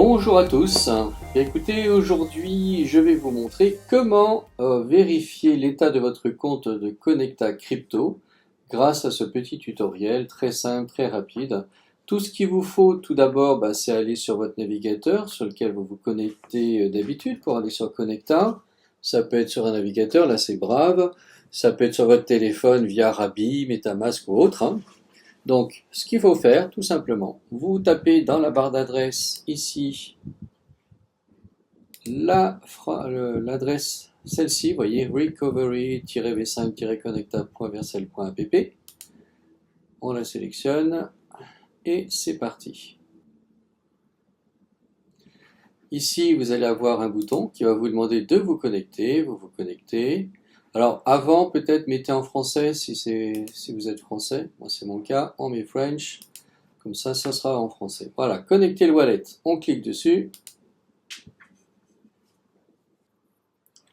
Bonjour à tous. Bien, écoutez, aujourd'hui je vais vous montrer comment vérifier l'état de votre compte de Connecta Crypto grâce à ce petit tutoriel très simple, très rapide. Tout ce qu'il vous faut tout d'abord, c'est aller sur votre navigateur sur lequel vous vous connectez d'habitude pour aller sur Connecta. Ça peut être sur un navigateur, là c'est Brave. Ça peut être sur votre téléphone via Rabbi, MetaMask ou autre. Donc, ce qu'il faut faire, tout simplement, vous tapez dans la barre d'adresse ici l'adresse, celle-ci, vous voyez, recovery-v5-connecta.vercel.app. On la sélectionne et c'est parti. Ici, vous allez avoir un bouton qui va vous demander de vous connecter, vous vous connectez. Alors avant, peut-être mettez en français si vous êtes français, moi c'est mon cas, on met French, comme ça sera en français. Voilà, connecter le wallet, on clique dessus.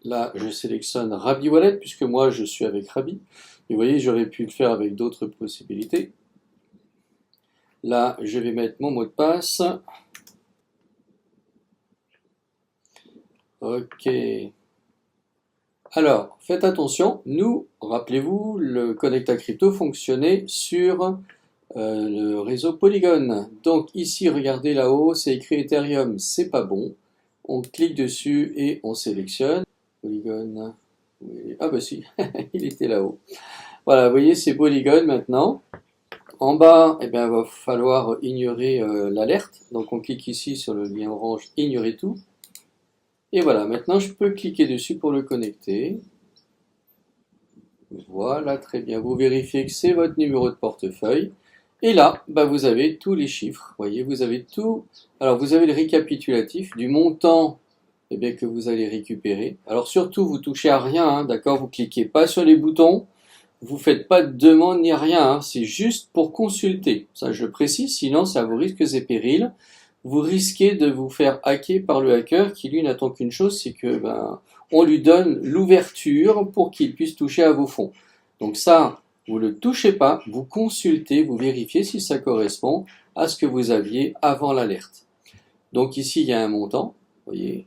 Là, je sélectionne Rabbi Wallet, puisque moi je suis avec Rabbi. Et vous voyez, j'aurais pu le faire avec d'autres possibilités. Là, je vais mettre mon mot de passe. Ok. Alors, faites attention, nous, rappelez-vous, le Connecta Crypto fonctionnait sur le réseau Polygon. Donc ici, regardez là-haut, c'est écrit Ethereum, c'est pas bon. On clique dessus et on sélectionne. Polygon, ah bah si, il était là-haut. Voilà, vous voyez, c'est Polygon maintenant. En bas, il va falloir ignorer l'alerte. Donc on clique ici sur le lien orange, ignorer tout. Et voilà, maintenant je peux cliquer dessus pour le connecter. Voilà, très bien. Vous vérifiez que c'est votre numéro de portefeuille. Et là, vous avez tous les chiffres. Vous voyez, vous avez tout. Alors, vous avez le récapitulatif du montant que vous allez récupérer. Alors, surtout, vous touchez à rien, d'accord? Vous cliquez pas sur les boutons. Vous faites pas de demande ni rien. C'est juste pour consulter. Ça, je précise, sinon, ça vous risque et périls. Vous risquez de vous faire hacker par le hacker qui, lui, n'attend qu'une chose, c'est que on lui donne l'ouverture pour qu'il puisse toucher à vos fonds. Donc ça, vous ne le touchez pas, vous consultez, vous vérifiez si ça correspond à ce que vous aviez avant l'alerte. Donc ici, il y a un montant, vous voyez,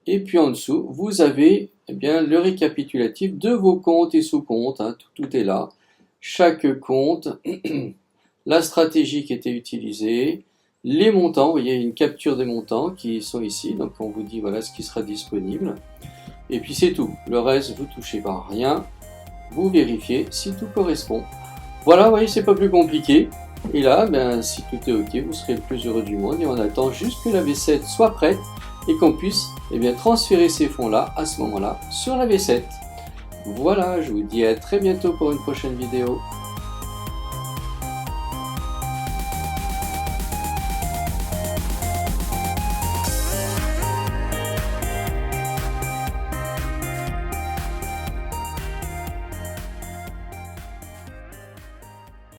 et puis en dessous, vous avez le récapitulatif de vos comptes et sous-comptes, tout est là. Chaque compte, la stratégie qui était utilisée, les montants, vous voyez, une capture des montants qui sont ici, donc on vous dit voilà ce qui sera disponible. Et puis c'est tout, le reste vous touchez pas à rien, vous vérifiez si tout correspond. Voilà, vous voyez, c'est pas plus compliqué. Et là, si tout est ok, vous serez le plus heureux du monde et on attend juste que la V7 soit prête et qu'on puisse transférer ces fonds-là à ce moment-là sur la V7. Voilà, je vous dis à très bientôt pour une prochaine vidéo.